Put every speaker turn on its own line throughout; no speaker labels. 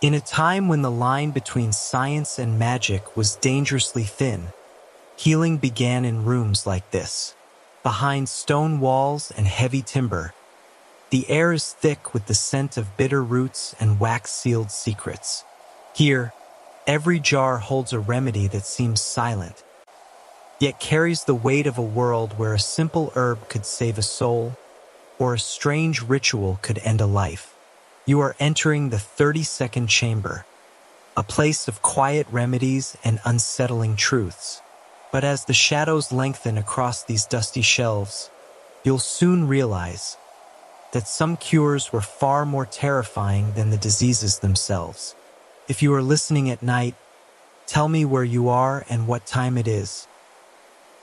In a time when the line between science and magic was dangerously thin, healing began in rooms like this. Behind stone walls and heavy timber, the air is thick with the scent of bitter roots and wax-sealed secrets. Here, every jar holds a remedy that seems silent, yet carries the weight of a world where a simple herb could save a soul, or a strange ritual could end a life. You are entering the 32nd chamber, a place of quiet remedies and unsettling truths. But as the shadows lengthen across these dusty shelves, you'll soon realize that some cures were far more terrifying than the diseases themselves. If you are listening at night, tell me where you are and what time it is.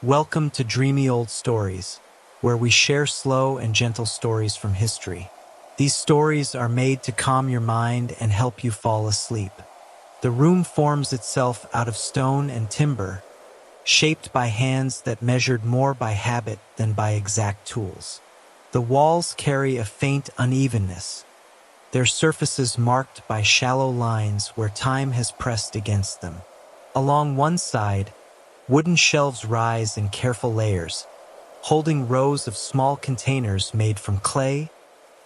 Welcome to Dreamy Old Stories, where we share slow and gentle stories from history. These stories are made to calm your mind and help you fall asleep. The room forms itself out of stone and timber, shaped by hands that measured more by habit than by exact tools. The walls carry a faint unevenness, their surfaces marked by shallow lines where time has pressed against them. Along one side, wooden shelves rise in careful layers, holding rows of small containers made from clay,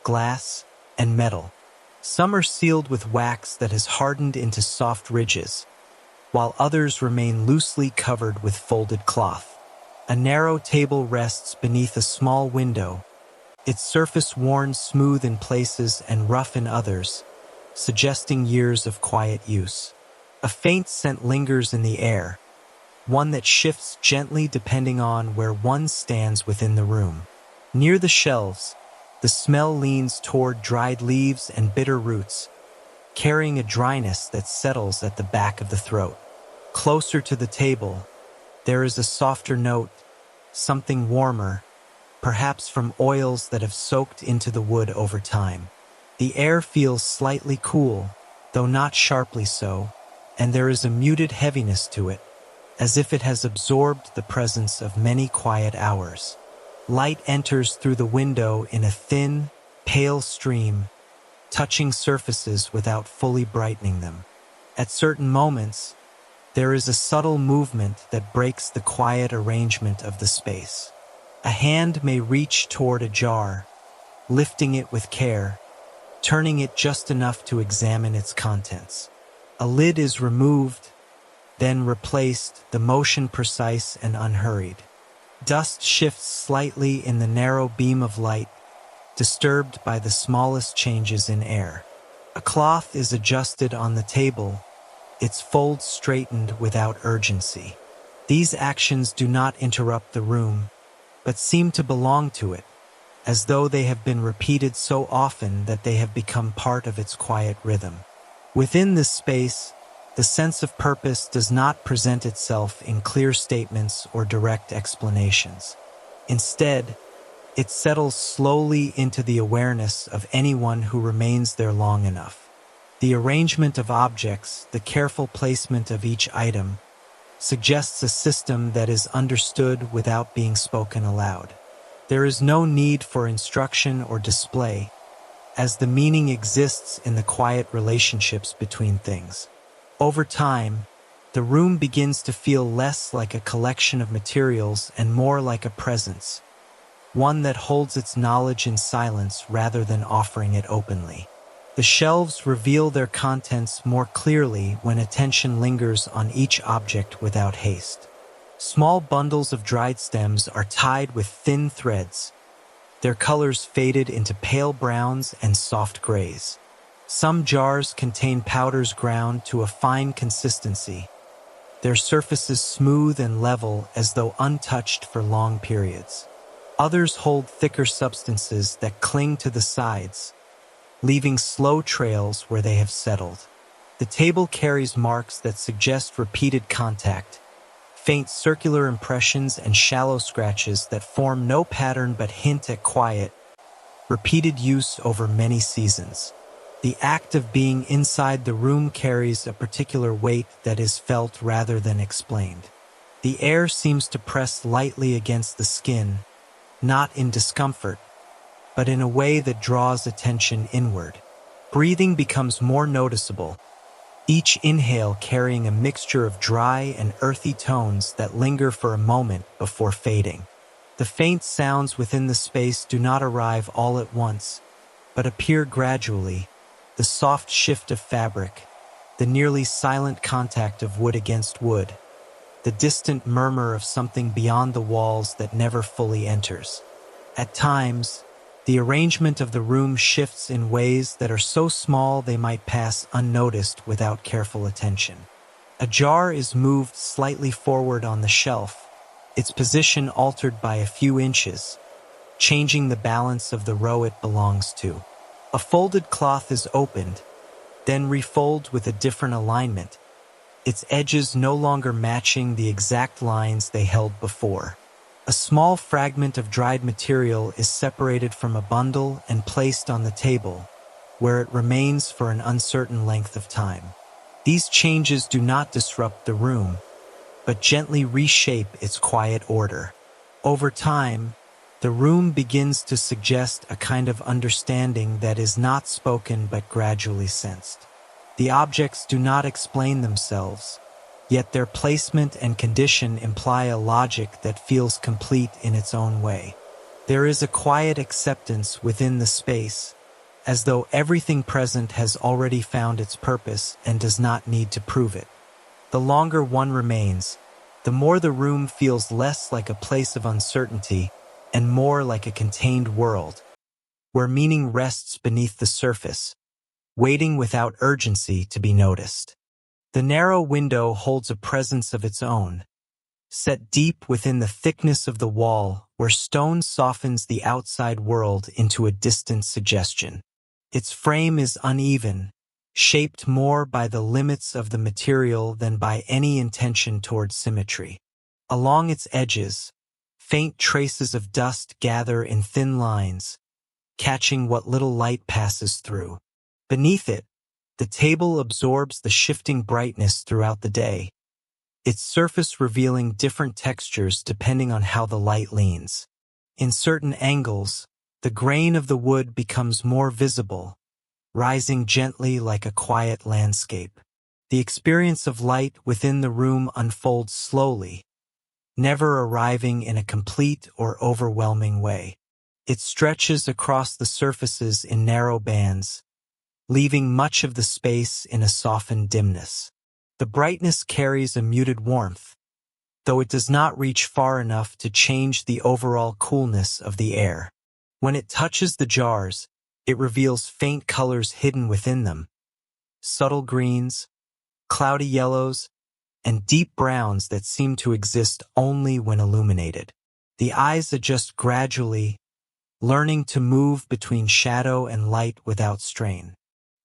glass, and metal. Some are sealed with wax that has hardened into soft ridges, while others remain loosely covered with folded cloth. A narrow table rests beneath a small window, its surface worn smooth in places and rough in others, suggesting years of quiet use. A faint scent lingers in the air, one that shifts gently depending on where one stands within the room. Near the shelves, the smell leans toward dried leaves and bitter roots, carrying a dryness that settles at the back of the throat. Closer to the table, there is a softer note, something warmer, perhaps from oils that have soaked into the wood over time. The air feels slightly cool, though not sharply so, and there is a muted heaviness to it, as if it has absorbed the presence of many quiet hours. Light enters through the window in a thin, pale stream, touching surfaces without fully brightening them. At certain moments, there is a subtle movement that breaks the quiet arrangement of the space. A hand may reach toward a jar, lifting it with care, turning it just enough to examine its contents. A lid is removed, then replaced, the motion precise and unhurried. Dust shifts slightly in the narrow beam of light, disturbed by the smallest changes in air. A cloth is adjusted on the table, its folds straightened without urgency. These actions do not interrupt the room, but seem to belong to it, as though they have been repeated so often that they have become part of its quiet rhythm. Within this space, the sense of purpose does not present itself in clear statements or direct explanations. Instead, it settles slowly into the awareness of anyone who remains there long enough. The arrangement of objects, the careful placement of each item, suggests a system that is understood without being spoken aloud. There is no need for instruction or display, as the meaning exists in the quiet relationships between things. Over time, the room begins to feel less like a collection of materials and more like a presence, one that holds its knowledge in silence rather than offering it openly. The shelves reveal their contents more clearly when attention lingers on each object without haste. Small bundles of dried stems are tied with thin threads, their colors faded into pale browns and soft grays. Some jars contain powders ground to a fine consistency, their surfaces smooth and level as though untouched for long periods. Others hold thicker substances that cling to the sides, leaving slow trails where they have settled. The table carries marks that suggest repeated contact, faint circular impressions and shallow scratches that form no pattern but hint at quiet, repeated use over many seasons. The act of being inside the room carries a particular weight that is felt rather than explained. The air seems to press lightly against the skin, not in discomfort, but in a way that draws attention inward. Breathing becomes more noticeable, each inhale carrying a mixture of dry and earthy tones that linger for a moment before fading. The faint sounds within the space do not arrive all at once, but appear gradually, the soft shift of fabric, the nearly silent contact of wood against wood, the distant murmur of something beyond the walls that never fully enters. At times, the arrangement of the room shifts in ways that are so small they might pass unnoticed without careful attention. A jar is moved slightly forward on the shelf, its position altered by a few inches, changing the balance of the row it belongs to. A folded cloth is opened, then refolds with a different alignment, its edges no longer matching the exact lines they held before. A small fragment of dried material is separated from a bundle and placed on the table, where it remains for an uncertain length of time. These changes do not disrupt the room, but gently reshape its quiet order. Over time, the room begins to suggest a kind of understanding that is not spoken but gradually sensed. The objects do not explain themselves, yet their placement and condition imply a logic that feels complete in its own way. There is a quiet acceptance within the space, as though everything present has already found its purpose and does not need to prove it. The longer one remains, the more the room feels less like a place of uncertainty and more like a contained world, where meaning rests beneath the surface, waiting without urgency to be noticed. The narrow window holds a presence of its own, set deep within the thickness of the wall where stone softens the outside world into a distant suggestion. Its frame is uneven, shaped more by the limits of the material than by any intention toward symmetry. Along its edges, faint traces of dust gather in thin lines, catching what little light passes through. Beneath it, the table absorbs the shifting brightness throughout the day, its surface revealing different textures depending on how the light leans. In certain angles, the grain of the wood becomes more visible, rising gently like a quiet landscape. The experience of light within the room unfolds slowly, never arriving in a complete or overwhelming way. It stretches across the surfaces in narrow bands, leaving much of the space in a softened dimness. The brightness carries a muted warmth, though it does not reach far enough to change the overall coolness of the air. When it touches the jars, it reveals faint colors hidden within them, subtle greens, cloudy yellows, and deep browns that seem to exist only when illuminated. The eyes adjust gradually, learning to move between shadow and light without strain.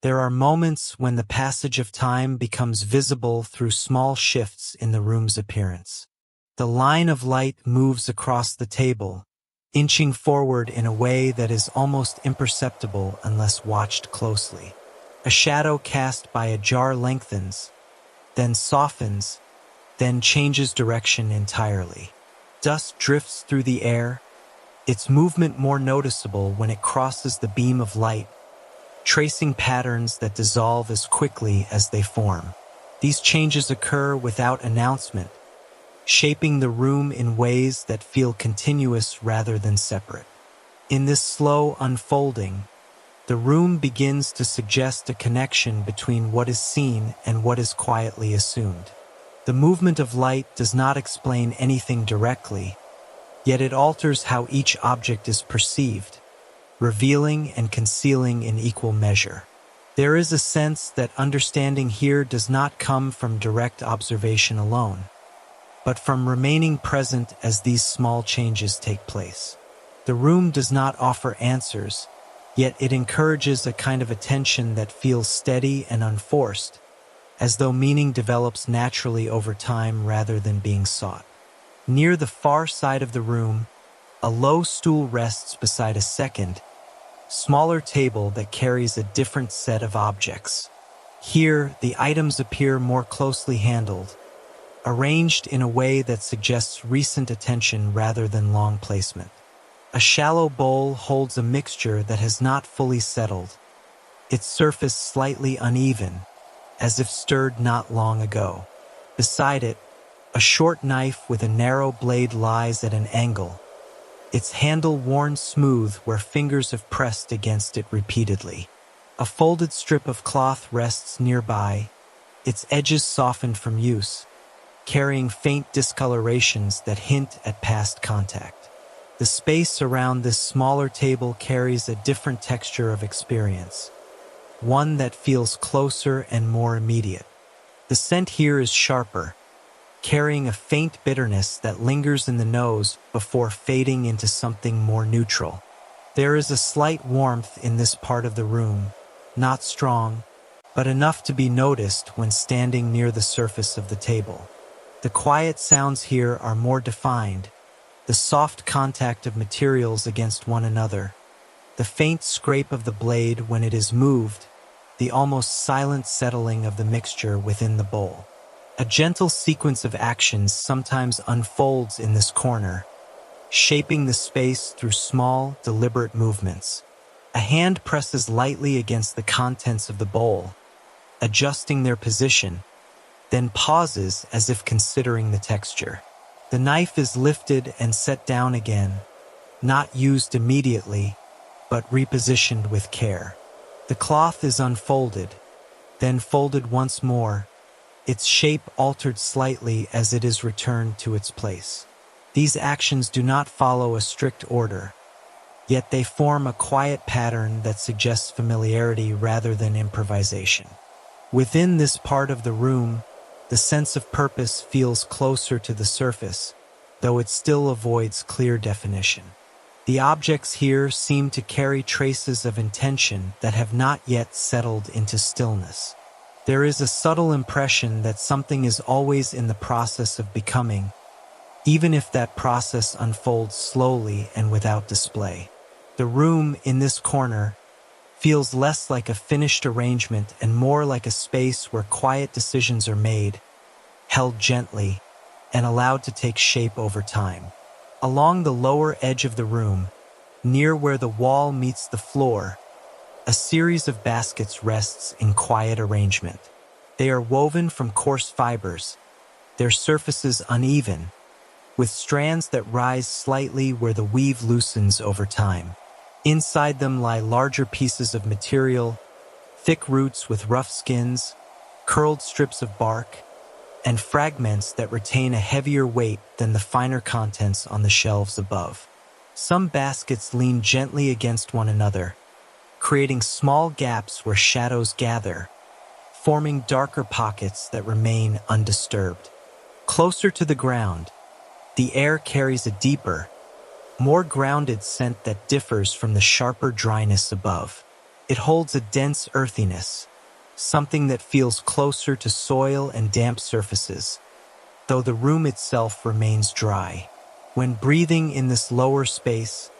There are moments when the passage of time becomes visible through small shifts in the room's appearance. The line of light moves across the table, inching forward in a way that is almost imperceptible unless watched closely. A shadow cast by a jar lengthens, then softens, then changes direction entirely. Dust drifts through the air, its movement more noticeable when it crosses the beam of light, tracing patterns that dissolve as quickly as they form. These changes occur without announcement, shaping the room in ways that feel continuous rather than separate. In this slow unfolding, the room begins to suggest a connection between what is seen and what is quietly assumed. The movement of light does not explain anything directly, yet it alters how each object is perceived, revealing and concealing in equal measure. There is a sense that understanding here does not come from direct observation alone, but from remaining present as these small changes take place. The room does not offer answers, yet it encourages a kind of attention that feels steady and unforced, as though meaning develops naturally over time rather than being sought. Near the far side of the room, a low stool rests beside a second, smaller table that carries a different set of objects. Here, the items appear more closely handled, arranged in a way that suggests recent attention rather than long placement. A shallow bowl holds a mixture that has not fully settled, its surface slightly uneven, as if stirred not long ago. Beside it, a short knife with a narrow blade lies at an angle, its handle worn smooth where fingers have pressed against it repeatedly. A folded strip of cloth rests nearby, its edges softened from use, carrying faint discolorations that hint at past contact. The space around this smaller table carries a different texture of experience, one that feels closer and more immediate. The scent here is sharper, carrying a faint bitterness that lingers in the nose before fading into something more neutral. There is a slight warmth in this part of the room, not strong, but enough to be noticed when standing near the surface of the table. The quiet sounds here are more defined, the soft contact of materials against one another, the faint scrape of the blade when it is moved, the almost silent settling of the mixture within the bowl. A gentle sequence of actions sometimes unfolds in this corner, shaping the space through small, deliberate movements. A hand presses lightly against the contents of the bowl, adjusting their position, then pauses as if considering the texture. The knife is lifted and set down again, not used immediately, but repositioned with care. The cloth is unfolded, then folded once more, its shape altered slightly as it is returned to its place. These actions do not follow a strict order, yet they form a quiet pattern that suggests familiarity rather than improvisation. Within this part of the room, the sense of purpose feels closer to the surface, though it still avoids clear definition. The objects here seem to carry traces of intention that have not yet settled into stillness. There is a subtle impression that something is always in the process of becoming, even if that process unfolds slowly and without display. The room in this corner feels less like a finished arrangement and more like a space where quiet decisions are made, held gently, and allowed to take shape over time. Along the lower edge of the room, near where the wall meets the floor, a series of baskets rests in quiet arrangement. They are woven from coarse fibers, their surfaces uneven, with strands that rise slightly where the weave loosens over time. Inside them lie larger pieces of material, thick roots with rough skins, curled strips of bark, and fragments that retain a heavier weight than the finer contents on the shelves above. Some baskets lean gently against one another, creating small gaps where shadows gather, forming darker pockets that remain undisturbed. Closer to the ground, the air carries a deeper, more grounded scent that differs from the sharper dryness above. It holds a dense earthiness, something that feels closer to soil and damp surfaces, though the room itself remains dry. When breathing in this lower space,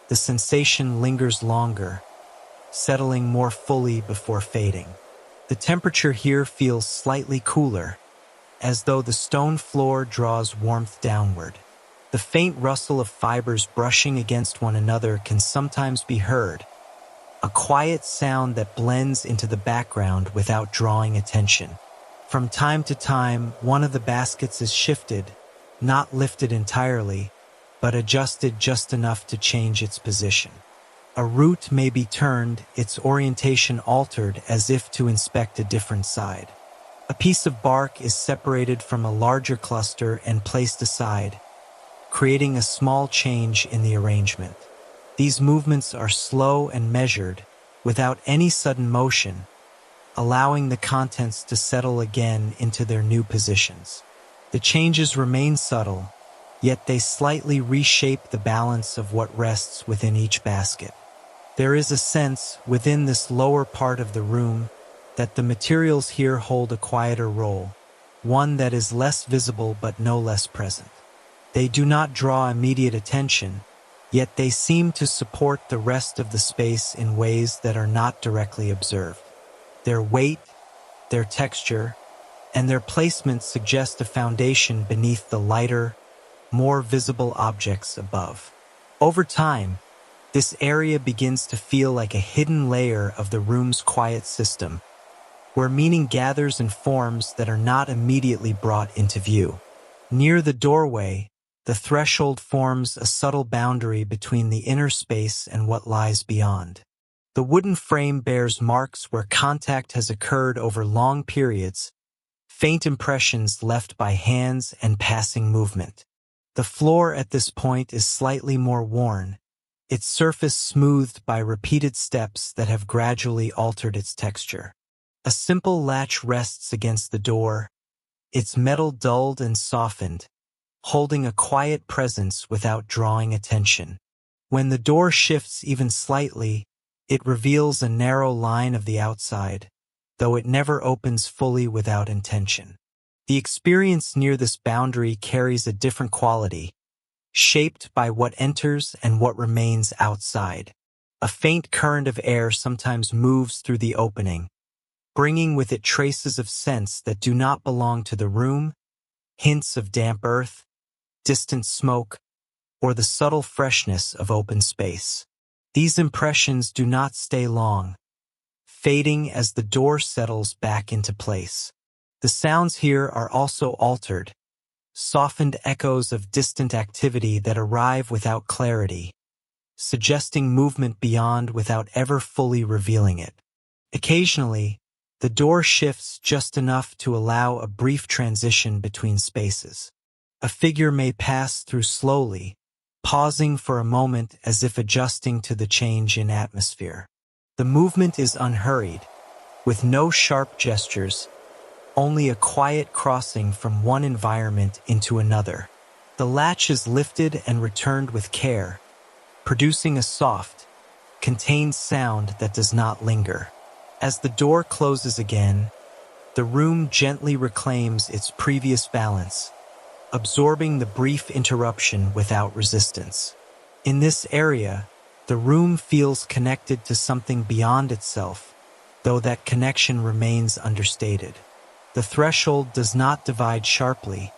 the sensation lingers longer, settling more fully before fading. The temperature here feels slightly cooler, as though the stone floor draws warmth downward. The faint rustle of fibers brushing against one another can sometimes be heard, a quiet sound that blends into the background without drawing attention. From time to time, one of the baskets is shifted, not lifted entirely, but adjusted just enough to change its position. A root may be turned, its orientation altered as if to inspect a different side. A piece of bark is separated from a larger cluster and placed aside, creating a small change in the arrangement. These movements are slow and measured, without any sudden motion, allowing the contents to settle again into their new positions. The changes remain subtle, yet they slightly reshape the balance of what rests within each basket. There is a sense, within this lower part of the room, that the materials here hold a quieter role, one that is less visible but no less present. They do not draw immediate attention, yet they seem to support the rest of the space in ways that are not directly observed. Their weight, their texture, and their placement suggest a foundation beneath the lighter, more visible objects above. Over time, This area begins to feel like a hidden layer of the room's quiet system, where meaning gathers in forms that are not immediately brought into view. Near the doorway, the threshold forms a subtle boundary between the inner space and what lies beyond. The wooden frame bears marks where contact has occurred over long periods, faint impressions left by hands and passing movement. The floor at this point is slightly more worn, its surface smoothed by repeated steps that have gradually altered its texture. A simple latch rests against the door, its metal dulled and softened, holding a quiet presence without drawing attention. When the door shifts even slightly, it reveals a narrow line of the outside, though it never opens fully without intention. The experience near this boundary carries a different quality, shaped by what enters and what remains outside. A faint current of air sometimes moves through the opening, bringing with it traces of scents that do not belong to the room, hints of damp earth, distant smoke, or the subtle freshness of open space. These impressions do not stay long, fading as the door settles back into place. The sounds here are also altered, softened echoes of distant activity that arrive without clarity, suggesting movement beyond without ever fully revealing it. Occasionally, the door shifts just enough to allow a brief transition between spaces. A figure may pass through slowly, pausing for a moment as if adjusting to the change in atmosphere. The movement is unhurried, with no sharp gestures, only a quiet crossing from one environment into another. The latch is lifted and returned with care, producing a soft, contained sound that does not linger. As the door closes again, the room gently reclaims its previous balance, absorbing the brief interruption without resistance. In this area, the room feels connected to something beyond itself, though that connection remains understated. The threshold does not divide sharply,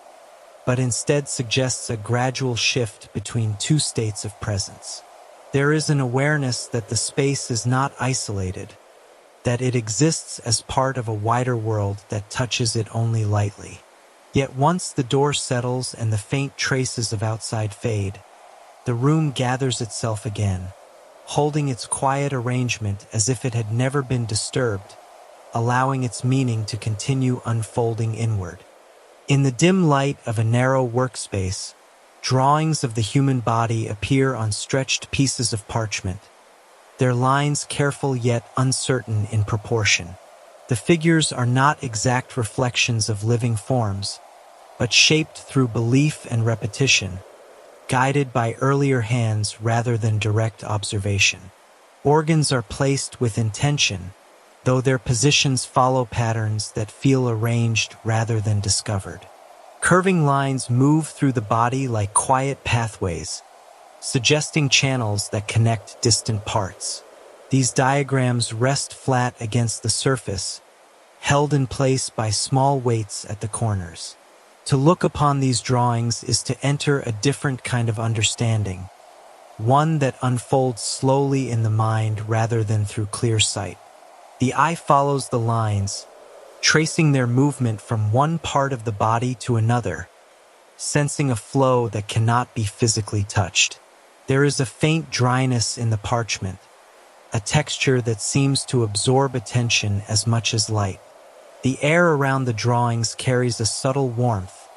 but instead suggests a gradual shift between two states of presence. There is an awareness that the space is not isolated, that it exists as part of a wider world that touches it only lightly. Yet once the door settles and the faint traces of outside fade, the room gathers itself again, holding its quiet arrangement as if it had never been disturbed, allowing its meaning to continue unfolding inward. In the dim light of a narrow workspace, drawings of the human body appear on stretched pieces of parchment, their lines careful yet uncertain in proportion. The figures are not exact reflections of living forms, but shaped through belief and repetition, guided by earlier hands rather than direct observation. Organs are placed with intention, though their positions follow patterns that feel arranged rather than discovered. Curving lines move through the body like quiet pathways, suggesting channels that connect distant parts. These diagrams rest flat against the surface, held in place by small weights at the corners. To look upon these drawings is to enter a different kind of understanding, one that unfolds slowly in the mind rather than through clear sight. The eye follows the lines, tracing their movement from one part of the body to another, sensing a flow that cannot be physically touched. There is a faint dryness in the parchment, a texture that seems to absorb attention as much as light. The air around the drawings carries a subtle warmth,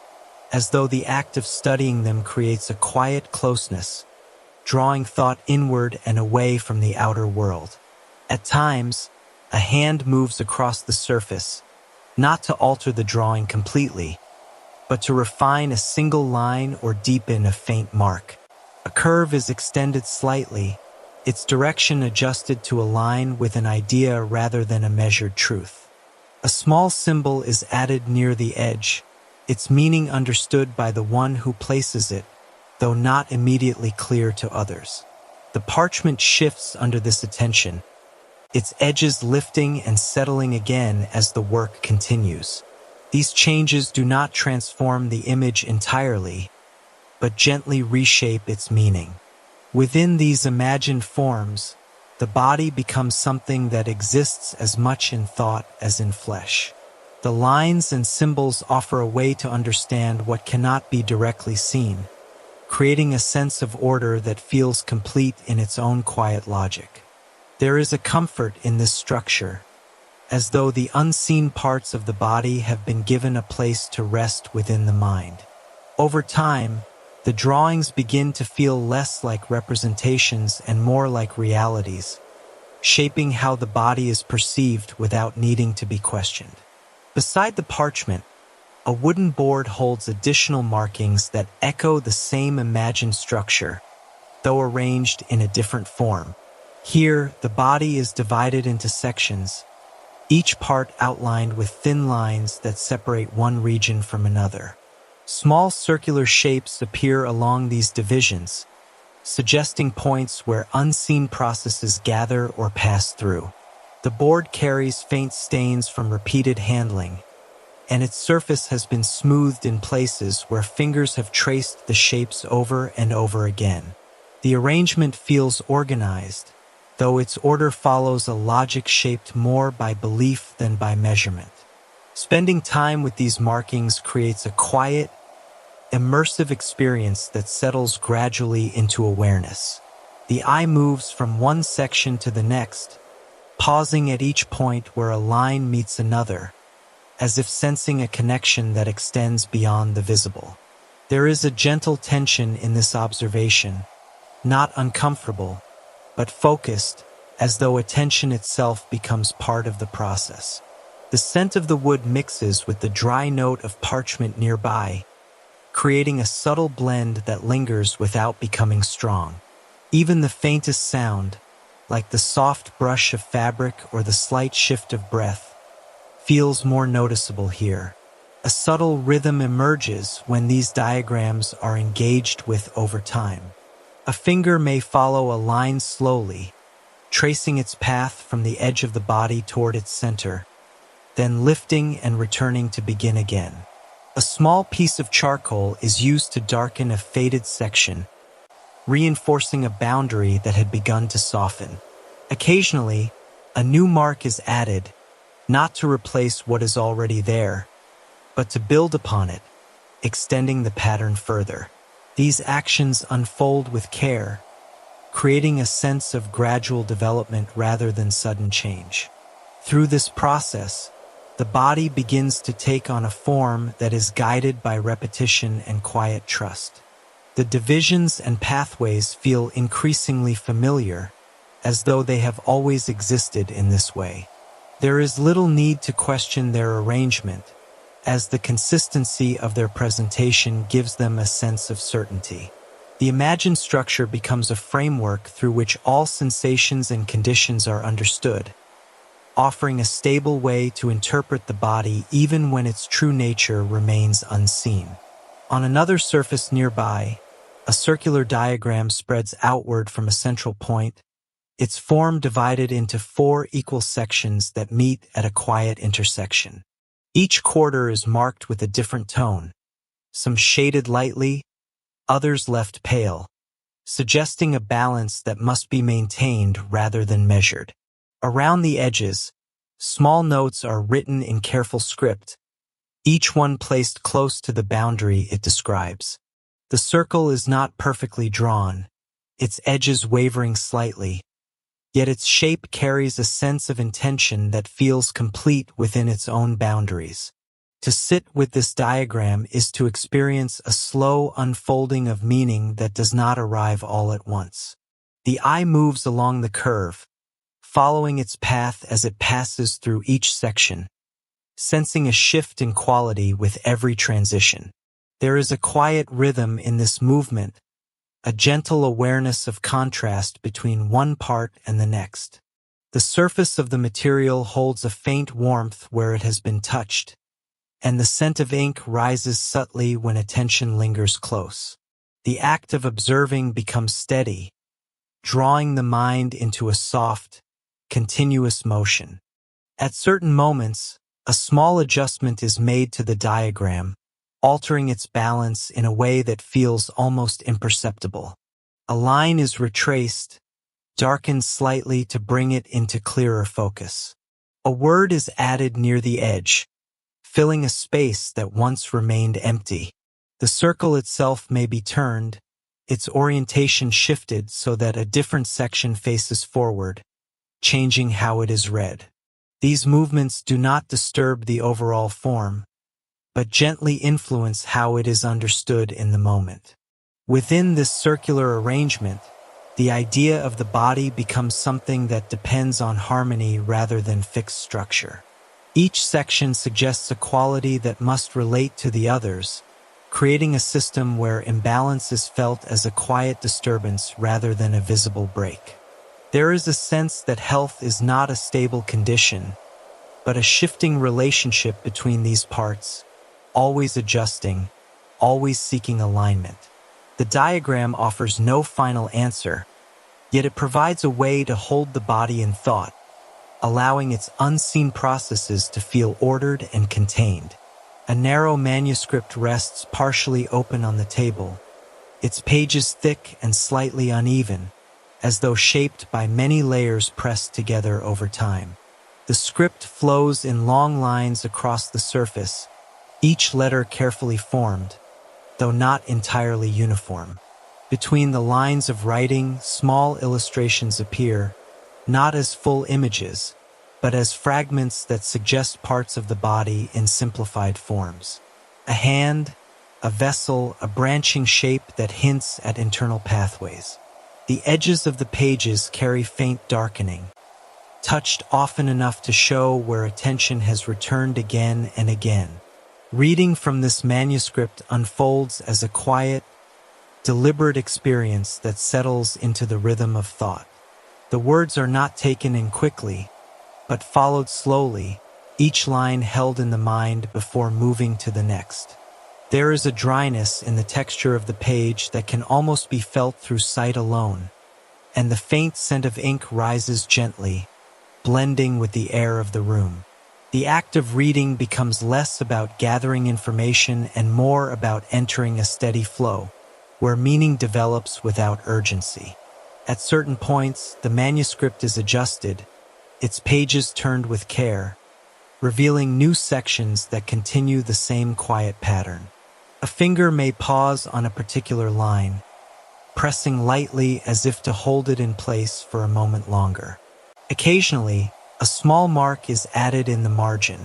as though the act of studying them creates a quiet closeness, drawing thought inward and away from the outer world. At times, a hand moves across the surface, not to alter the drawing completely, but to refine a single line or deepen a faint mark. A curve is extended slightly, its direction adjusted to align with an idea rather than a measured truth. A small symbol is added near the edge, its meaning understood by the one who places it, though not immediately clear to others. The parchment shifts under this attention, its edges lifting and settling again as the work continues. These changes do not transform the image entirely, but gently reshape its meaning. Within these imagined forms, the body becomes something that exists as much in thought as in flesh. The lines and symbols offer a way to understand what cannot be directly seen, creating a sense of order that feels complete in its own quiet logic. There is a comfort in this structure, as though the unseen parts of the body have been given a place to rest within the mind. Over time, the drawings begin to feel less like representations and more like realities, shaping how the body is perceived without needing to be questioned. Beside the parchment, a wooden board holds additional markings that echo the same imagined structure, though arranged in a different form. Here, the body is divided into sections, each part outlined with thin lines that separate one region from another. Small circular shapes appear along these divisions, suggesting points where unseen processes gather or pass through. The board carries faint stains from repeated handling, and its surface has been smoothed in places where fingers have traced the shapes over and over again. The arrangement feels organized, though its order follows a logic shaped more by belief than by measurement. Spending time with these markings creates a quiet, immersive experience that settles gradually into awareness. The eye moves from one section to the next, pausing at each point where a line meets another, as if sensing a connection that extends beyond the visible. There is a gentle tension in this observation, not uncomfortable, but focused, as though attention itself becomes part of the process. The scent of the wood mixes with the dry note of parchment nearby, creating a subtle blend that lingers without becoming strong. Even the faintest sound, like the soft brush of fabric or the slight shift of breath, feels more noticeable here. A subtle rhythm emerges when these diagrams are engaged with over time. A finger may follow a line slowly, tracing its path from the edge of the body toward its center, then lifting and returning to begin again. A small piece of charcoal is used to darken a faded section, reinforcing a boundary that had begun to soften. Occasionally, a new mark is added, not to replace what is already there, but to build upon it, extending the pattern further. These actions unfold with care, creating a sense of gradual development rather than sudden change. Through this process, the body begins to take on a form that is guided by repetition and quiet trust. The divisions and pathways feel increasingly familiar, as though they have always existed in this way. There is little need to question their arrangement, as the consistency of their presentation gives them a sense of certainty. The imagined structure becomes a framework through which all sensations and conditions are understood, offering a stable way to interpret the body even when its true nature remains unseen. On another surface nearby, a circular diagram spreads outward from a central point, its form divided into 4 equal sections that meet at a quiet intersection. Each quarter is marked with a different tone, some shaded lightly, others left pale, suggesting a balance that must be maintained rather than measured. Around the edges, small notes are written in careful script, each one placed close to the boundary it describes. The circle is not perfectly drawn, its edges wavering slightly, yet its shape carries a sense of intention that feels complete within its own boundaries. To sit with this diagram is to experience a slow unfolding of meaning that does not arrive all at once. The eye moves along the curve, following its path as it passes through each section, sensing a shift in quality with every transition. There is a quiet rhythm in this movement, a gentle awareness of contrast between one part and the next. The surface of the material holds a faint warmth where it has been touched, and the scent of ink rises subtly when attention lingers close. The act of observing becomes steady, drawing the mind into a soft, continuous motion. At certain moments, a small adjustment is made to the diagram, altering its balance in a way that feels almost imperceptible. A line is retraced, darkened slightly to bring it into clearer focus. A word is added near the edge, filling a space that once remained empty. The circle itself may be turned, its orientation shifted so that a different section faces forward, changing how it is read. These movements do not disturb the overall form, but gently influence how it is understood in the moment. Within this circular arrangement, the idea of the body becomes something that depends on harmony rather than fixed structure. Each section suggests a quality that must relate to the others, creating a system where imbalance is felt as a quiet disturbance rather than a visible break. There is a sense that health is not a stable condition, but a shifting relationship between these parts, always adjusting, always seeking alignment. The diagram offers no final answer, yet it provides a way to hold the body in thought, allowing its unseen processes to feel ordered and contained. A narrow manuscript rests partially open on the table, its pages thick and slightly uneven, as though shaped by many layers pressed together over time. The script flows in long lines across the surface, each letter carefully formed, though not entirely uniform. Between the lines of writing, small illustrations appear, not as full images, but as fragments that suggest parts of the body in simplified forms. A hand, a vessel, a branching shape that hints at internal pathways. The edges of the pages carry faint darkening, touched often enough to show where attention has returned again and again. Reading from this manuscript unfolds as a quiet, deliberate experience that settles into the rhythm of thought. The words are not taken in quickly, but followed slowly, each line held in the mind before moving to the next. There is a dryness in the texture of the page that can almost be felt through sight alone, and the faint scent of ink rises gently, blending with the air of the room. The act of reading becomes less about gathering information and more about entering a steady flow, where meaning develops without urgency. At certain points, the manuscript is adjusted, its pages turned with care, revealing new sections that continue the same quiet pattern. A finger may pause on a particular line, pressing lightly as if to hold it in place for a moment longer. Occasionally, a small mark is added in the margin,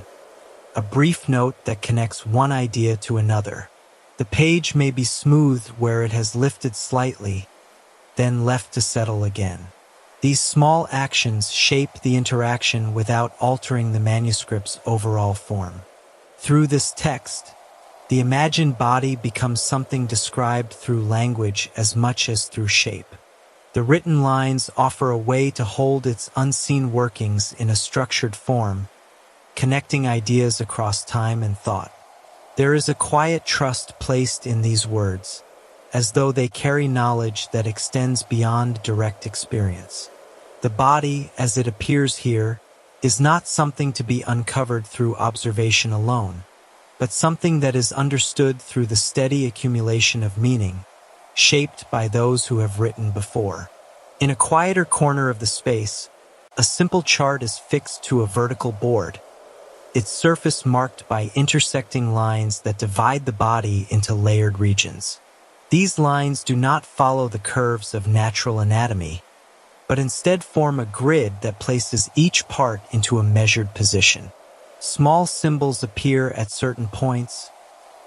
a brief note that connects one idea to another. The page may be smoothed where it has lifted slightly, then left to settle again. These small actions shape the interaction without altering the manuscript's overall form. Through this text, the imagined body becomes something described through language as much as through shape. The written lines offer a way to hold its unseen workings in a structured form, connecting ideas across time and thought. There is a quiet trust placed in these words, as though they carry knowledge that extends beyond direct experience. The body, as it appears here, is not something to be uncovered through observation alone, but something that is understood through the steady accumulation of meaning, shaped by those who have written before. In a quieter corner of the space, a simple chart is fixed to a vertical board, its surface marked by intersecting lines that divide the body into layered regions. These lines do not follow the curves of natural anatomy, but instead form a grid that places each part into a measured position. Small symbols appear at certain points,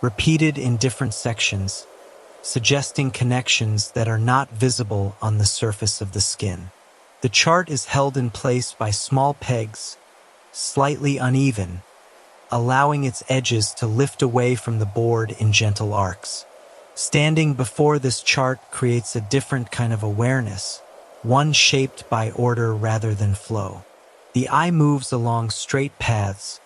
repeated in different sections, suggesting connections that are not visible on the surface of the skin. The chart is held in place by small pegs, slightly uneven, allowing its edges to lift away from the board in gentle arcs. Standing before this chart creates a different kind of awareness, one shaped by order rather than flow. The eye moves along straight paths,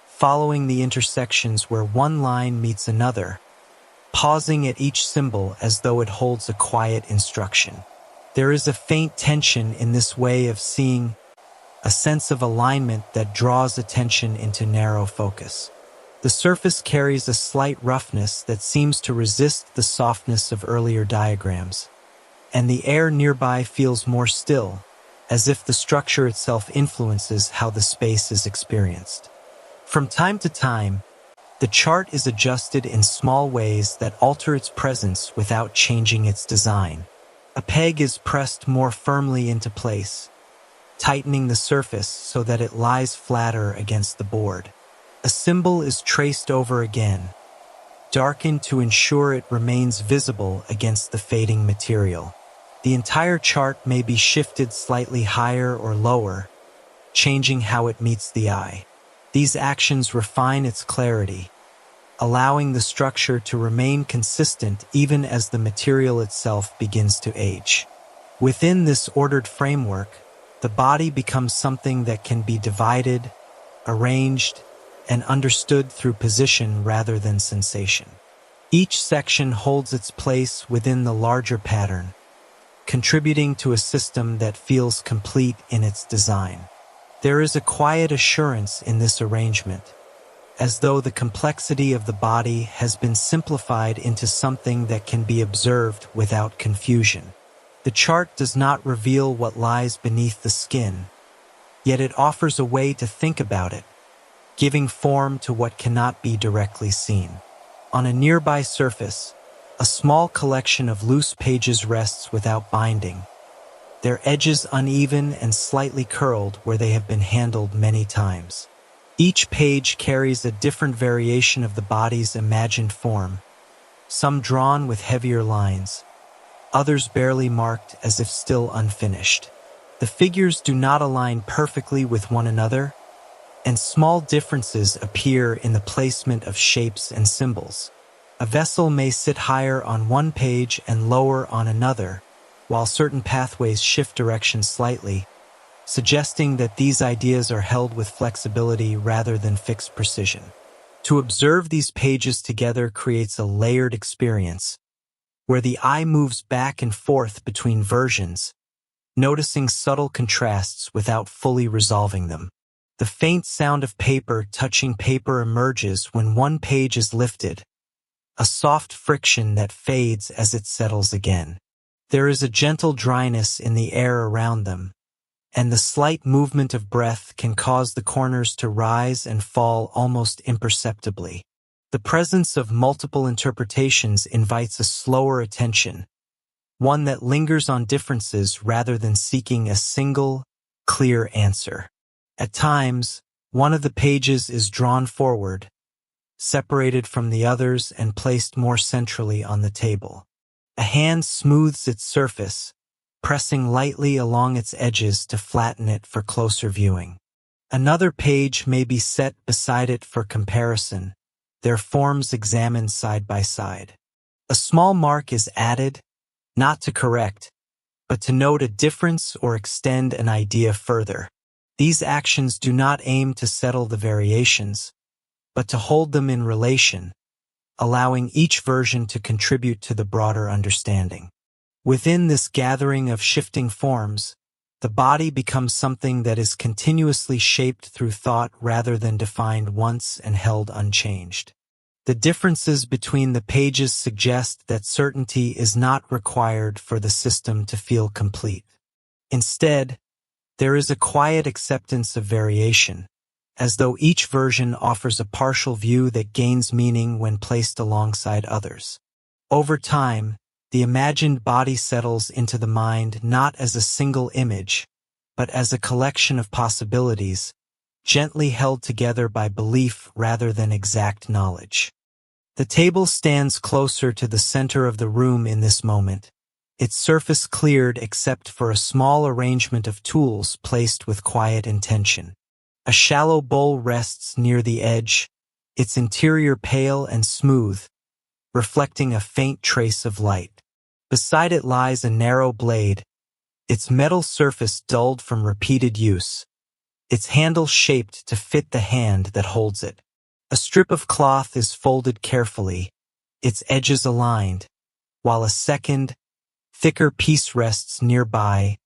following the intersections where one line meets another, pausing at each symbol as though it holds a quiet instruction. There is a faint tension in this way of seeing, a sense of alignment that draws attention into narrow focus. The surface carries a slight roughness that seems to resist the softness of earlier diagrams, and the air nearby feels more still, as if the structure itself influences how the space is experienced. From time to time, the chart is adjusted in small ways that alter its presence without changing its design. A peg is pressed more firmly into place, tightening the surface so that it lies flatter against the board. A symbol is traced over again, darkened to ensure it remains visible against the fading material. The entire chart may be shifted slightly higher or lower, changing how it meets the eye. These actions refine its clarity, allowing the structure to remain consistent even as the material itself begins to age. Within this ordered framework, the body becomes something that can be divided, arranged, and understood through position rather than sensation. Each section holds its place within the larger pattern, contributing to a system that feels complete in its design. There is a quiet assurance in this arrangement, as though the complexity of the body has been simplified into something that can be observed without confusion. The chart does not reveal what lies beneath the skin, yet it offers a way to think about it, giving form to what cannot be directly seen. On a nearby surface, a small collection of loose pages rests without binding, their edges uneven and slightly curled where they have been handled many times. Each page carries a different variation of the body's imagined form, some drawn with heavier lines, others barely marked as if still unfinished. The figures do not align perfectly with one another, and small differences appear in the placement of shapes and symbols. A vessel may sit higher on one page and lower on another, while certain pathways shift direction slightly, suggesting that these ideas are held with flexibility rather than fixed precision. To observe these pages together creates a layered experience, where the eye moves back and forth between versions, noticing subtle contrasts without fully resolving them. The faint sound of paper touching paper emerges when one page is lifted, a soft friction that fades as it settles again. There is a gentle dryness in the air around them, and the slight movement of breath can cause the corners to rise and fall almost imperceptibly. The presence of multiple interpretations invites a slower attention, one that lingers on differences rather than seeking a single, clear answer. At times, one of the pages is drawn forward, separated from the others and placed more centrally on the table. A hand smooths its surface, pressing lightly along its edges to flatten it for closer viewing. Another page may be set beside it for comparison, their forms examined side by side. A small mark is added, not to correct, but to note a difference or extend an idea further. These actions do not aim to settle the variations, but to hold them in relation, allowing each version to contribute to the broader understanding. Within this gathering of shifting forms, the body becomes something that is continuously shaped through thought rather than defined once and held unchanged. The differences between the pages suggest that certainty is not required for the system to feel complete. Instead, there is a quiet acceptance of variation, as though each version offers a partial view that gains meaning when placed alongside others. Over time, the imagined body settles into the mind not as a single image, but as a collection of possibilities, gently held together by belief rather than exact knowledge. The table stands closer to the center of the room in this moment, its surface cleared except for a small arrangement of tools placed with quiet intention. A shallow bowl rests near the edge, its interior pale and smooth, reflecting a faint trace of light. Beside it lies a narrow blade, its metal surface dulled from repeated use, its handle shaped to fit the hand that holds it. A strip of cloth is folded carefully, its edges aligned, while a second, thicker piece rests nearby,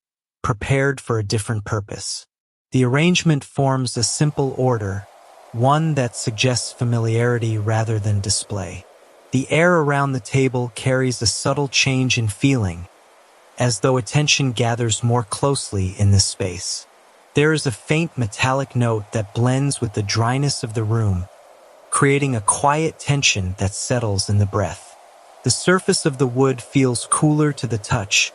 prepared for a different purpose. The arrangement forms a simple order, one that suggests familiarity rather than display. The air around the table carries a subtle change in feeling, as though attention gathers more closely in this space. There is a faint metallic note that blends with the dryness of the room, creating a quiet tension that settles in the breath. The surface of the wood feels cooler to the touch,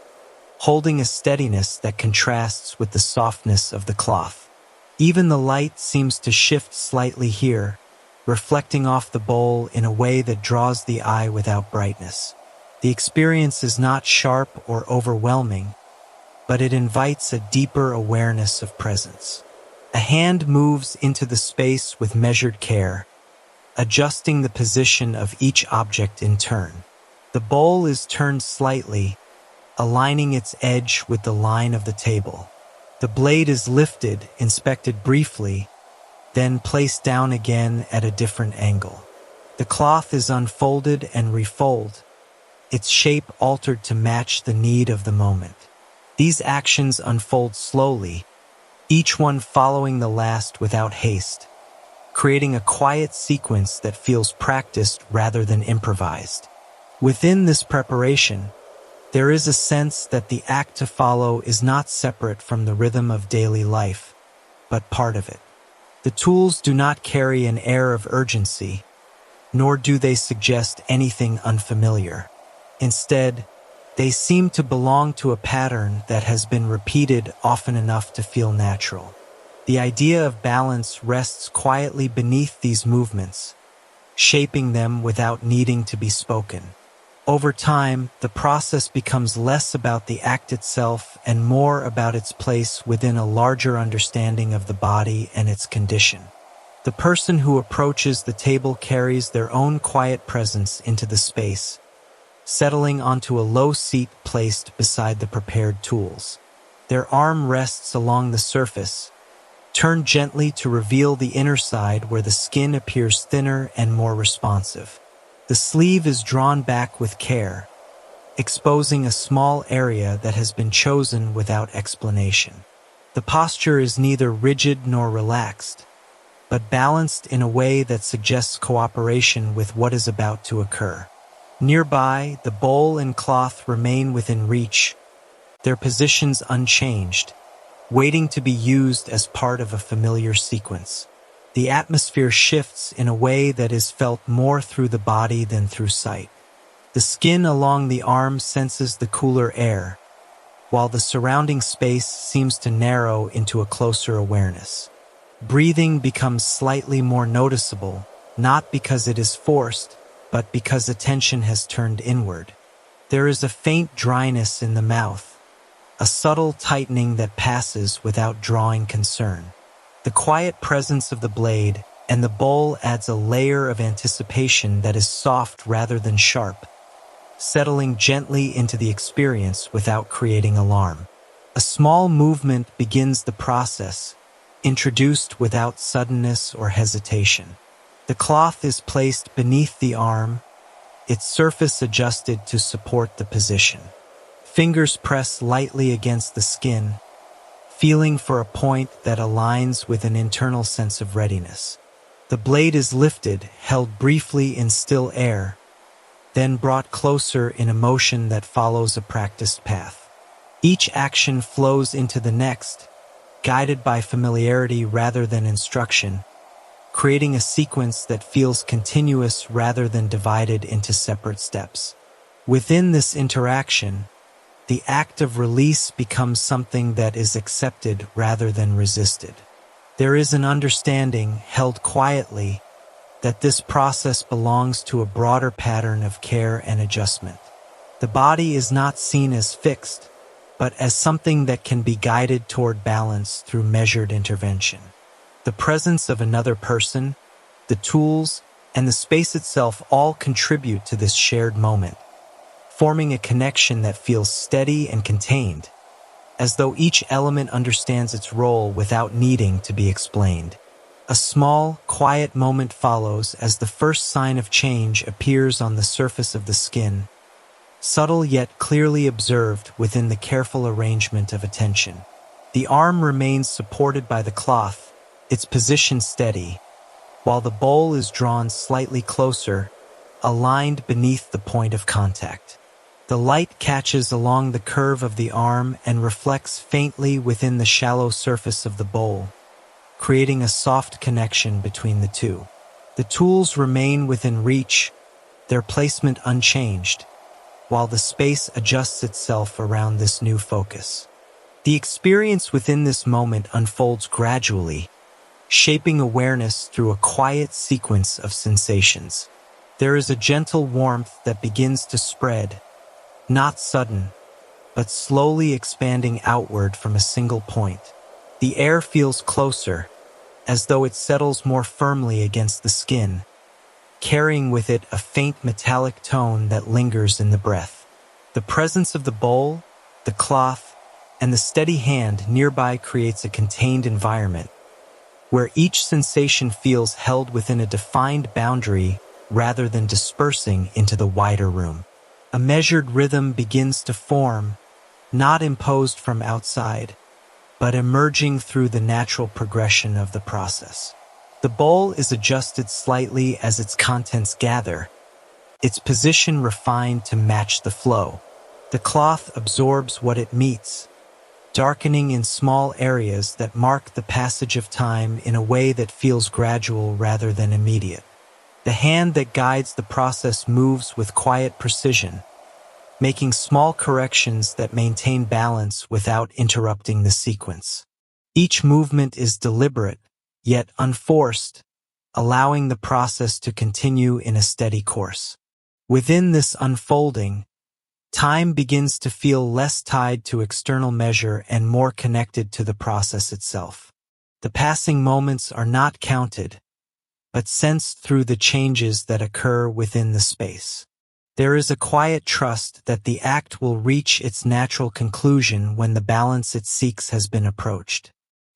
holding a steadiness that contrasts with the softness of the cloth. Even the light seems to shift slightly here, reflecting off the bowl in a way that draws the eye without brightness. The experience is not sharp or overwhelming, but it invites a deeper awareness of presence. A hand moves into the space with measured care, adjusting the position of each object in turn. The bowl is turned slightly, aligning its edge with the line of the table. The blade is lifted, inspected briefly, then placed down again at a different angle. The cloth is unfolded and refolded, its shape altered to match the need of the moment. These actions unfold slowly, each one following the last without haste, creating a quiet sequence that feels practiced rather than improvised. Within this preparation, there is a sense that the act to follow is not separate from the rhythm of daily life, but part of it. The tools do not carry an air of urgency, nor do they suggest anything unfamiliar. Instead, they seem to belong to a pattern that has been repeated often enough to feel natural. The idea of balance rests quietly beneath these movements, shaping them without needing to be spoken. Over time, the process becomes less about the act itself and more about its place within a larger understanding of the body and its condition. The person who approaches the table carries their own quiet presence into the space, settling onto a low seat placed beside the prepared tools. Their arm rests along the surface, turned gently to reveal the inner side where the skin appears thinner and more responsive. The sleeve is drawn back with care, exposing a small area that has been chosen without explanation. The posture is neither rigid nor relaxed, but balanced in a way that suggests cooperation with what is about to occur. Nearby, the bowl and cloth remain within reach, their positions unchanged, waiting to be used as part of a familiar sequence. The atmosphere shifts in a way that is felt more through the body than through sight. The skin along the arm senses the cooler air, while the surrounding space seems to narrow into a closer awareness. Breathing becomes slightly more noticeable, not because it is forced, but because attention has turned inward. There is a faint dryness in the mouth, a subtle tightening that passes without drawing concern. The quiet presence of the blade and the bowl adds a layer of anticipation that is soft rather than sharp, settling gently into the experience without creating alarm. A small movement begins the process, introduced without suddenness or hesitation. The cloth is placed beneath the arm, its surface adjusted to support the position. Fingers press lightly against the skin, feeling for a point that aligns with an internal sense of readiness. The blade is lifted, held briefly in still air, then brought closer in a motion that follows a practiced path. Each action flows into the next, guided by familiarity rather than instruction, creating a sequence that feels continuous rather than divided into separate steps. Within this interaction, the act of release becomes something that is accepted rather than resisted. There is an understanding, held quietly, that this process belongs to a broader pattern of care and adjustment. The body is not seen as fixed, but as something that can be guided toward balance through measured intervention. The presence of another person, the tools, and the space itself all contribute to this shared moment, forming a connection that feels steady and contained, as though each element understands its role without needing to be explained. A small, quiet moment follows as the first sign of change appears on the surface of the skin, subtle yet clearly observed within the careful arrangement of attention. The arm remains supported by the cloth, its position steady, while the bowl is drawn slightly closer, aligned beneath the point of contact. The light catches along the curve of the arm and reflects faintly within the shallow surface of the bowl, creating a soft connection between the two. The tools remain within reach, their placement unchanged, while the space adjusts itself around this new focus. The experience within this moment unfolds gradually, shaping awareness through a quiet sequence of sensations. There is a gentle warmth that begins to spread, not sudden, but slowly expanding outward from a single point. The air feels closer, as though it settles more firmly against the skin, carrying with it a faint metallic tone that lingers in the breath. The presence of the bowl, the cloth, and the steady hand nearby creates a contained environment, where each sensation feels held within a defined boundary rather than dispersing into the wider room. A measured rhythm begins to form, not imposed from outside, but emerging through the natural progression of the process. The bowl is adjusted slightly as its contents gather, its position refined to match the flow. The cloth absorbs what it meets, darkening in small areas that mark the passage of time in a way that feels gradual rather than immediate. The hand that guides the process moves with quiet precision, making small corrections that maintain balance without interrupting the sequence. Each movement is deliberate, yet unforced, allowing the process to continue in a steady course. Within this unfolding, time begins to feel less tied to external measure and more connected to the process itself. The passing moments are not counted, but sensed through the changes that occur within the space. There is a quiet trust that the act will reach its natural conclusion when the balance it seeks has been approached.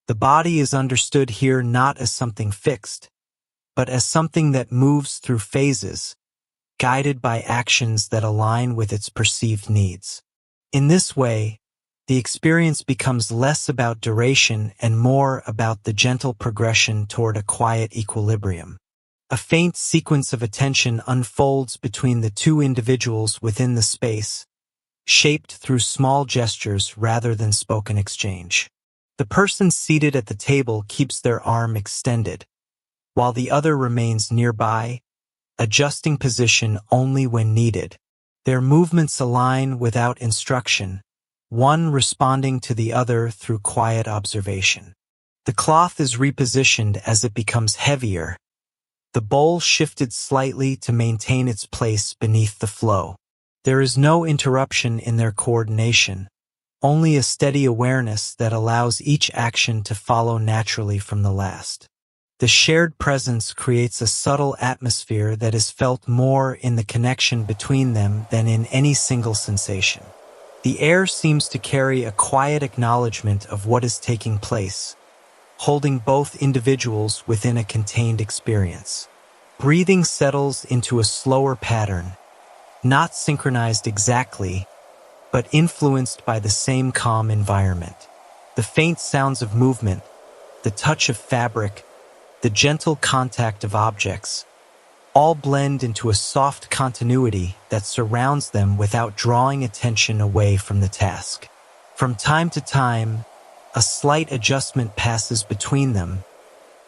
The body is understood here not as something fixed, but as something that moves through phases, guided by actions that align with its perceived needs. In this way, the experience becomes less about duration and more about the gentle progression toward a quiet equilibrium. A faint sequence of attention unfolds between the two individuals within the space, shaped through small gestures rather than spoken exchange. The person seated at the table keeps their arm extended, while the other remains nearby, adjusting position only when needed. Their movements align without instruction, one responding to the other through quiet observation. The cloth is repositioned as it becomes heavier, the bowl shifted slightly to maintain its place beneath the flow. There is no interruption in their coordination, only a steady awareness that allows each action to follow naturally from the last. The shared presence creates a subtle atmosphere that is felt more in the connection between them than in any single sensation. The air seems to carry a quiet acknowledgement of what is taking place, holding both individuals within a contained experience. Breathing settles into a slower pattern, not synchronized exactly, but influenced by the same calm environment. The faint sounds of movement, the touch of fabric, the gentle contact of objects, all blend into a soft continuity that surrounds them without drawing attention away from the task. From time to time, a slight adjustment passes between them,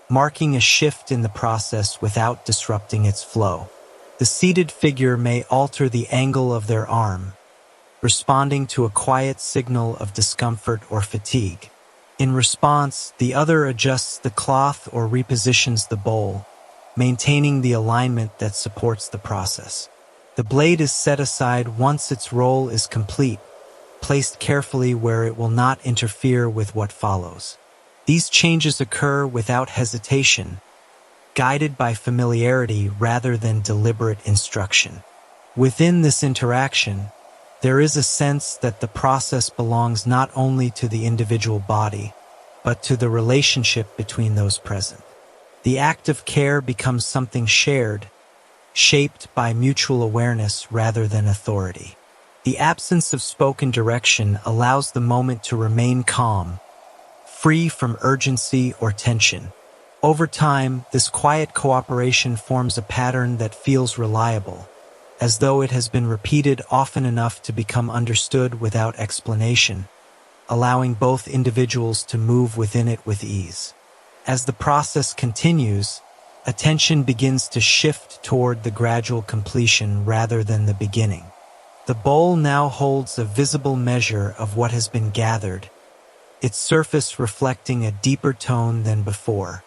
marking a shift in the process without disrupting its flow. The seated figure may alter the angle of their arm, responding to a quiet signal of discomfort or fatigue. In response, the other adjusts the cloth or repositions the bowl, maintaining the alignment that supports the process. The blade is set aside once its role is complete, placed carefully where it will not interfere with what follows. These changes occur without hesitation, guided by familiarity rather than deliberate instruction. Within this interaction, there is a sense that the process belongs not only to the individual body, but to the relationship between those present. The act of care becomes something shared, shaped by mutual awareness rather than authority. The absence of spoken direction allows the moment to remain calm, free from urgency or tension. Over time, this quiet cooperation forms a pattern that feels reliable, as though it has been repeated often enough to become understood without explanation, allowing both individuals to move within it with ease. As the process continues, attention begins to shift toward the gradual completion rather than the beginning. The bowl now holds a visible measure of what has been gathered, its surface reflecting a deeper tone than before.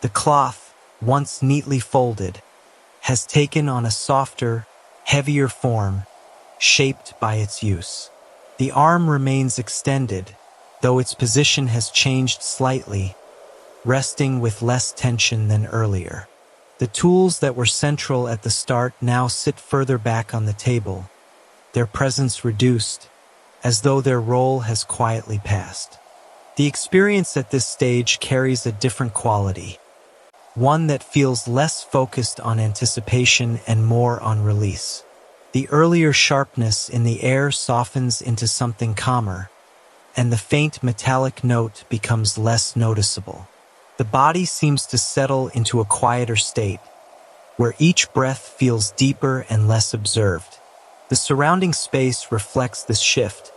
The cloth, once neatly folded, has taken on a softer, heavier form, shaped by its use. The arm remains extended, though its position has changed slightly, resting with less tension than earlier. The tools that were central at the start now sit further back on the table, their presence reduced, as though their role has quietly passed. The experience at this stage carries a different quality, one that feels less focused on anticipation and more on release. The earlier sharpness in the air softens into something calmer, and the faint metallic note becomes less noticeable. The body seems to settle into a quieter state, where each breath feels deeper and less observed. The surrounding space reflects this shift,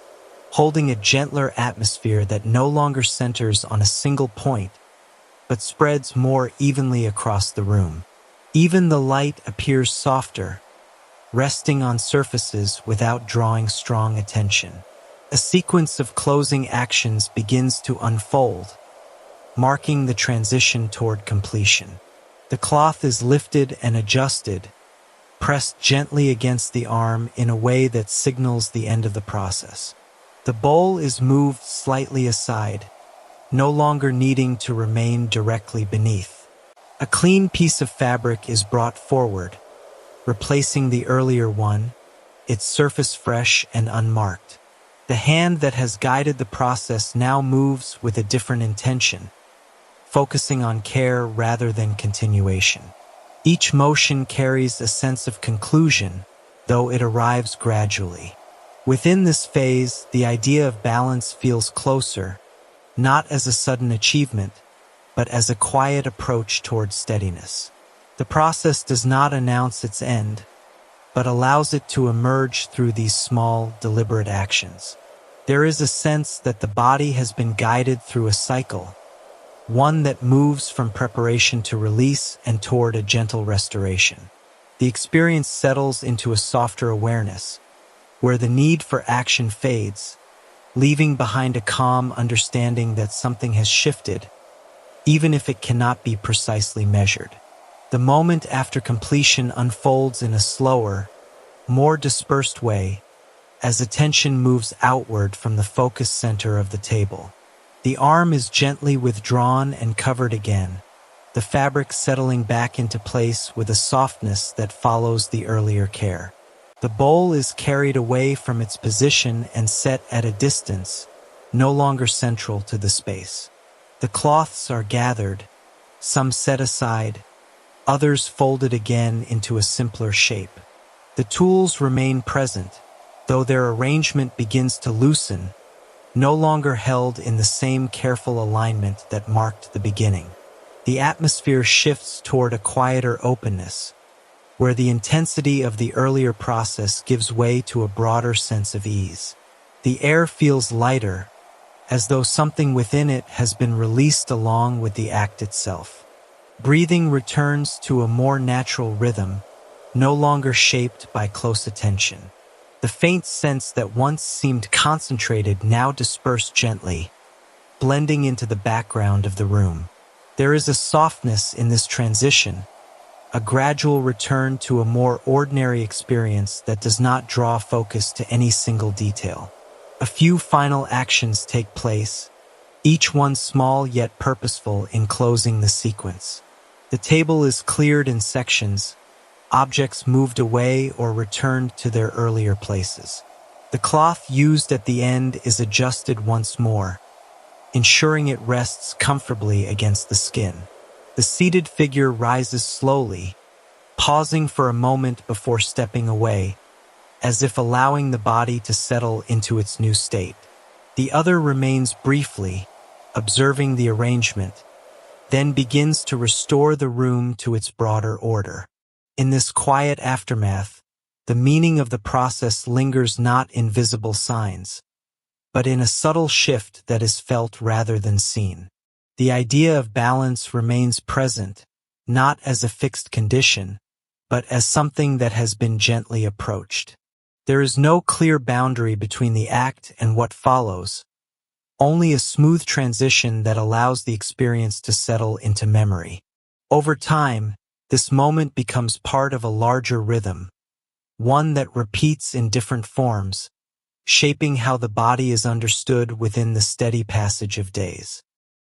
holding a gentler atmosphere that no longer centers on a single point, but spreads more evenly across the room. Even the light appears softer, resting on surfaces without drawing strong attention. A sequence of closing actions begins to unfold, marking the transition toward completion. The cloth is lifted and adjusted, pressed gently against the arm in a way that signals the end of the process. The bowl is moved slightly aside, no longer needing to remain directly beneath. A clean piece of fabric is brought forward, replacing the earlier one, its surface fresh and unmarked. The hand that has guided the process now moves with a different intention, focusing on care rather than continuation. Each motion carries a sense of conclusion, though it arrives gradually. Within this phase, the idea of balance feels closer, not as a sudden achievement, but as a quiet approach toward steadiness. The process does not announce its end, but allows it to emerge through these small, deliberate actions. There is a sense that the body has been guided through a cycle, one that moves from preparation to release and toward a gentle restoration. The experience settles into a softer awareness, where the need for action fades, leaving behind a calm understanding that something has shifted, even if it cannot be precisely measured. The moment after completion unfolds in a slower, more dispersed way, as attention moves outward from the focus center of the table. The arm is gently withdrawn and covered again, the fabric settling back into place with a softness that follows the earlier care. The bowl is carried away from its position and set at a distance, no longer central to the space. The cloths are gathered, some set aside, others folded again into a simpler shape. The tools remain present, though their arrangement begins to loosen, no longer held in the same careful alignment that marked the beginning. The atmosphere shifts toward a quieter openness, where the intensity of the earlier process gives way to a broader sense of ease. The air feels lighter, as though something within it has been released along with the act itself. Breathing returns to a more natural rhythm, no longer shaped by close attention. The faint sense that once seemed concentrated now dispersed gently, blending into the background of the room. There is a softness in this transition, a gradual return to a more ordinary experience that does not draw focus to any single detail. A few final actions take place, each one small yet purposeful in closing the sequence. The table is cleared in sections, objects moved away or returned to their earlier places. The cloth used at the end is adjusted once more, ensuring it rests comfortably against the skin. The seated figure rises slowly, pausing for a moment before stepping away, as if allowing the body to settle into its new state. The other remains briefly, observing the arrangement, then begins to restore the room to its broader order. In this quiet aftermath, the meaning of the process lingers not in visible signs, but in a subtle shift that is felt rather than seen. The idea of balance remains present, not as a fixed condition, but as something that has been gently approached. There is no clear boundary between the act and what follows, only a smooth transition that allows the experience to settle into memory. Over time, this moment becomes part of a larger rhythm, one that repeats in different forms, shaping how the body is understood within the steady passage of days.